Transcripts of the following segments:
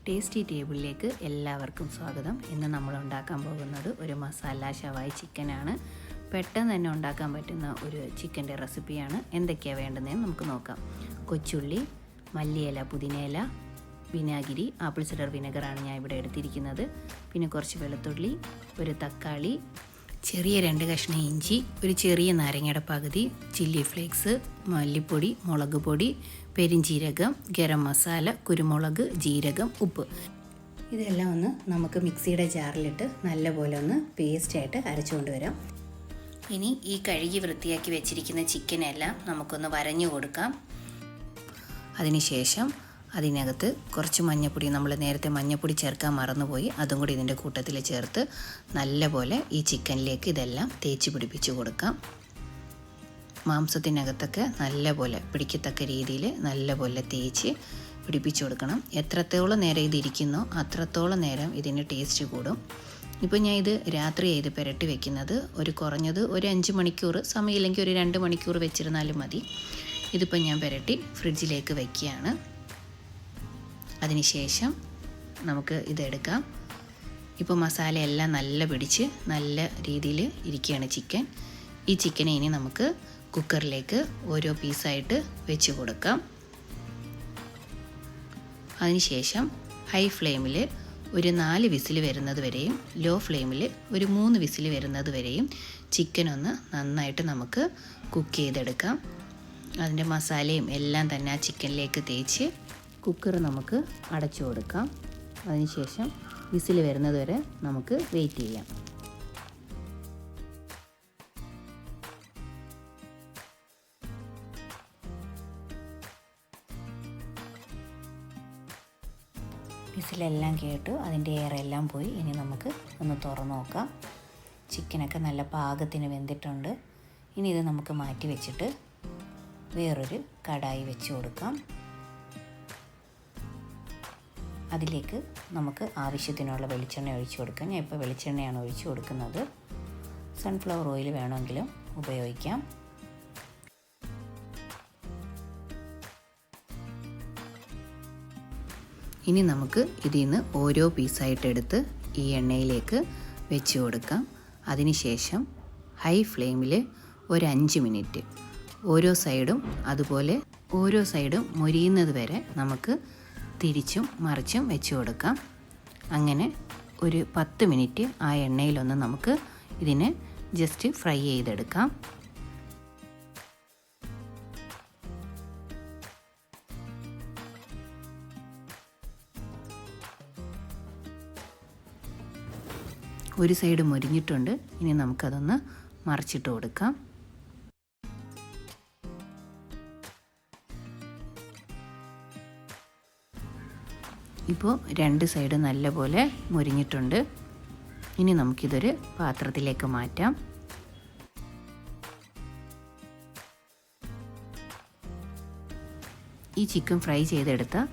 Tasty ടേബിളിലേക്ക് എല്ലാവർക്കും സ്വാഗതം. ഇന്ന് നമ്മൾ ഉണ്ടാക്കാൻ പോകുന്നത് ഒരു മസാല ഷവായി ചിക്കനാണ്. പെട്ടെന്ന് തന്നെ ഉണ്ടാക്കാൻ പറ്റുന്ന ഒരു ചിക്കൻ്റെ റെസിപ്പിയാണ്. എന്തൊക്കെയാണ് വേണ്ടതെന്ന് നമുക്ക് നോക്കാം. കൊച്ചുള്ളി, മല്ലിയില, പുതിനയില, വിനാഗിരി, ആപ്പിൾ സിഡർ വിനെഗറാണ് ഞാൻ ഇവിടെ എടുത്തിരിക്കുന്നത്. പിന്നെ കുറച്ച് വെളുത്തുള്ളി, ഒരു തക്കാളി, ചെറിയ 2 കഷ്ണം ഇഞ്ചി, ഒരു ചെറിയ നാരങ്ങയുടെ പകുതി, ചില്ലി ഫ്ലേക്സ്, മല്ലിപ്പൊടി, മുളക് പൊടി, പെരിഞ്ചീരകം, ഗരം മസാല, കുരുമുളക്, ജീരകം, ഉപ്പ്. ഇതെല്ലാം ഒന്ന് നമുക്ക് മിക്സിയുടെ ജാറിലിട്ട് നല്ലപോലെ ഒന്ന് പേസ്റ്റായിട്ട് അരച്ചുകൊണ്ട് വരാം. ഇനി ഈ കഴുകി വൃത്തിയാക്കി വെച്ചിരിക്കുന്ന ചിക്കനെല്ലാം നമുക്കൊന്ന് വരഞ്ഞു കൊടുക്കാം. അതിനുശേഷം അതിനകത്ത് കുറച്ച് മഞ്ഞൾപ്പൊടി, നമ്മൾ നേരത്തെ മഞ്ഞൾപ്പൊടി ചേർക്കാൻ മറന്നുപോയി, അതും കൂടി ഇതിൻ്റെ കൂട്ടത്തിൽ ചേർത്ത് നല്ലപോലെ ഈ ചിക്കനിലേക്ക് ഇതെല്ലാം തേച്ച് പിടിപ്പിച്ച് കൊടുക്കാം. മാംസത്തിനകത്തൊക്കെ നല്ലപോലെ പിടിക്കത്തക്ക രീതിയിൽ നല്ലപോലെ തേച്ച് പിടിപ്പിച്ച് കൊടുക്കണം. എത്രത്തോളം നേരം ഇതിരിക്കുന്നോ അത്രത്തോളം നേരം ഇതിന് ടേസ്റ്റ് കൂടും. ഇപ്പോൾ ഞാൻ ഇത് രാത്രി ഇത് പുരട്ടി വെക്കുന്നത് കുറഞ്ഞത് ഒരു 5 മണിക്കൂർ, സമയമില്ലെങ്കിൽ ഒരു 2 മണിക്കൂർ വെച്ചിരുന്നാലും മതി. ഇതിപ്പോൾ ഞാൻ പുരട്ടി ഫ്രിഡ്ജിലേക്ക് വയ്ക്കുകയാണ്. അതിനുശേഷം നമുക്ക് ഇതെടുക്കാം. ഇപ്പോൾ മസാല എല്ലാം നല്ല പിടിച്ച് നല്ല രീതിയിൽ ഇരിക്കുകയാണ് ചിക്കൻ. ഈ ചിക്കനെ ഇനി നമുക്ക് കുക്കറിലേക്ക് ഓരോ പീസായിട്ട് വെച്ച് കൊടുക്കാം. അതിനുശേഷം ഹൈ ഫ്ലെയിമിൽ ഒരു 4 വിസിൽ വരുന്നത് വരെയും ലോ ഫ്ലെയിമിൽ ഒരു 3 വിസിൽ വരുന്നത് വരെയും ചിക്കൻ ഒന്ന് നന്നായിട്ട് നമുക്ക് കുക്ക് ചെയ്തെടുക്കാം. അതിൻ്റെ മസാലയും എല്ലാം തന്നെ ആ ചിക്കനിലേക്ക് തേച്ച് കുക്കർ നമുക്ക് അടച്ചു കൊടുക്കാം. അതിനുശേഷം വിസിൽ വരുന്നത് വരെ നമുക്ക് വെയിറ്റ് ചെയ്യാം. വിസിലെല്ലാം കേട്ടു, അതിൻ്റെ എയറെല്ലാം പോയി. ഇനി നമുക്ക് ഒന്ന് തുറന്നു നോക്കാം. ചിക്കനൊക്കെ നല്ല പാകത്തിന് വെന്തിട്ടുണ്ട്. ഇനി ഇത് നമുക്ക് മാറ്റി വെച്ചിട്ട് വേറൊരു കടായി വെച്ച് കൊടുക്കാം. അതിലേക്ക് നമുക്ക് ആവശ്യത്തിനുള്ള വെളിച്ചെണ്ണ ഒഴിച്ചു കൊടുക്കാം. ഞാൻ ഇപ്പോൾ വെളിച്ചെണ്ണയാണ് ഒഴിച്ചു കൊടുക്കുന്നത്. സൺഫ്ലവർ ഓയിൽ വേണമെങ്കിലും ഉപയോഗിക്കാം. ഇനി നമുക്ക് ഇതിൽ നിന്ന് ഓരോ പീസായിട്ട് എടുത്ത് ഈ എണ്ണയിലേക്ക് വെച്ച് കൊടുക്കാം. അതിനുശേഷം ഹൈ ഫ്ലെയിമിൽ ഒരു 5 മിനിറ്റ് ഓരോ സൈഡും മൊരിയുന്നത് വരെ നമുക്ക് തിരിച്ചും മറിച്ചും വെച്ച് കൊടുക്കാം. അങ്ങനെ ഒരു 10 മിനിറ്റ് ആ എണ്ണയിലൊന്ന് നമുക്ക് ഇതിനെ ജസ്റ്റ് ഫ്രൈ ചെയ്തെടുക്കാം. ഒരു സൈഡ് മൊരിഞ്ഞിട്ടുണ്ട്. ഇനി നമുക്കതൊന്ന് മറിച്ചിട്ട് കൊടുക്കാം. ഇപ്പോൾ 2 സൈഡ് നല്ലപോലെ മൊരിഞ്ഞിട്ടുണ്ട്. ഇനി നമുക്കിതൊരു പാത്രത്തിലേക്ക് മാറ്റാം. ഈ ചിക്കൻ ഫ്രൈ ചെയ്തെടുത്ത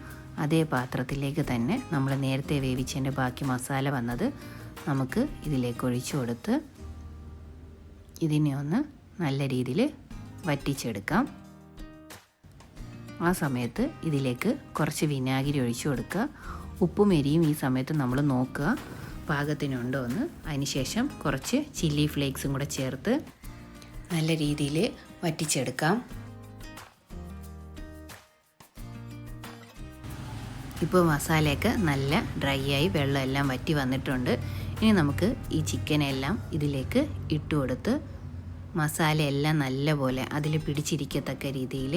അതേ പാത്രത്തിലേക്ക് തന്നെ നമ്മൾ നേരത്തെ വേവിച്ചതിൻ്റെ ബാക്കി മസാല വന്നത് നമുക്ക് ഇതിലേക്ക് ഒഴിച്ചു കൊടുത്ത് ഇതിനെ ഒന്ന് നല്ല രീതിയിൽ വറ്റിച്ചെടുക്കാം. ആ സമയത്ത് ഇതിലേക്ക് കുറച്ച് വിനാഗിരി ഒഴിച്ചു കൊടുക്കുക. ഉപ്പും എരിയും ഈ സമയത്ത് നമ്മൾ നോക്കുക പാകത്തിനുണ്ടോ എന്ന്. അതിനുശേഷം കുറച്ച് ചില്ലി ഫ്ലേക്സും കൂടെ ചേർത്ത് നല്ല രീതിയിൽ വറ്റിച്ചെടുക്കാം. ഇപ്പോൾ മസാലയൊക്കെ നല്ല ഡ്രൈ ആയി വെള്ളമെല്ലാം വറ്റി വന്നിട്ടുണ്ട്. ഇനി നമുക്ക് ഈ ചിക്കനെല്ലാം ഇതിലേക്ക് ഇട്ട് കൊടുത്ത് മസാലയെല്ലാം നല്ലപോലെ അതിൽ പിടിച്ചിരിക്കത്തക്ക രീതിയിൽ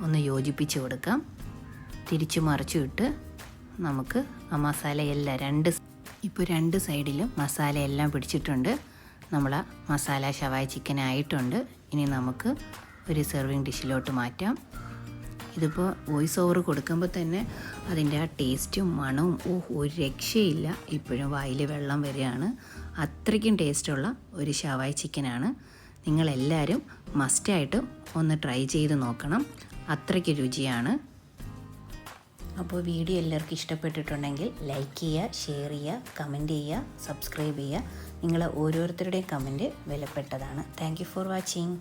ഒന്ന് യോജിപ്പിച്ച് കൊടുക്കാം. തിരിച്ചു മറിച്ചു ഇട്ട് നമുക്ക് ആ മസാലയെല്ലാം ഇപ്പോൾ 2 സൈഡിലും മസാലയെല്ലാം പിടിച്ചിട്ടുണ്ട്. നമ്മളെ മസാല ഷവായി ചിക്കൻ ആയിട്ടുണ്ട്. ഇനി നമുക്ക് ഒരു സെർവിങ് ഡിഷിലോട്ട് മാറ്റാം. ഇതിപ്പോൾ വോയിസ് ഓവർ കൊടുക്കുമ്പോൾ തന്നെ അതിൻ്റെ ആ ടേസ്റ്റും മണവും ഒരു രക്ഷയില്ല. ഇപ്പോഴും വായിൽ വെള്ളം വരികയാണ്. അത്രയ്ക്കും ടേസ്റ്റുള്ള ഒരു ഷവായി ചിക്കനാണ്. നിങ്ങളെല്ലാവരും മസ്റ്റായിട്ട് ഒന്ന് ട്രൈ ചെയ്ത് നോക്കണം. അത്രയ്ക്ക് രുചിയാണ്. അപ്പോൾ വീഡിയോ എല്ലാവർക്കും ഇഷ്ടപ്പെട്ടിട്ടുണ്ടെങ്കിൽ ലൈക്ക് ചെയ്യുക, ഷെയർ ചെയ്യുക, കമൻറ്റ് ചെയ്യുക, സബ്സ്ക്രൈബ് ചെയ്യുക. നിങ്ങളെ ഓരോരുത്തരുടെയും കമൻറ്റ് വിലപ്പെട്ടതാണ്. Thank you for watching.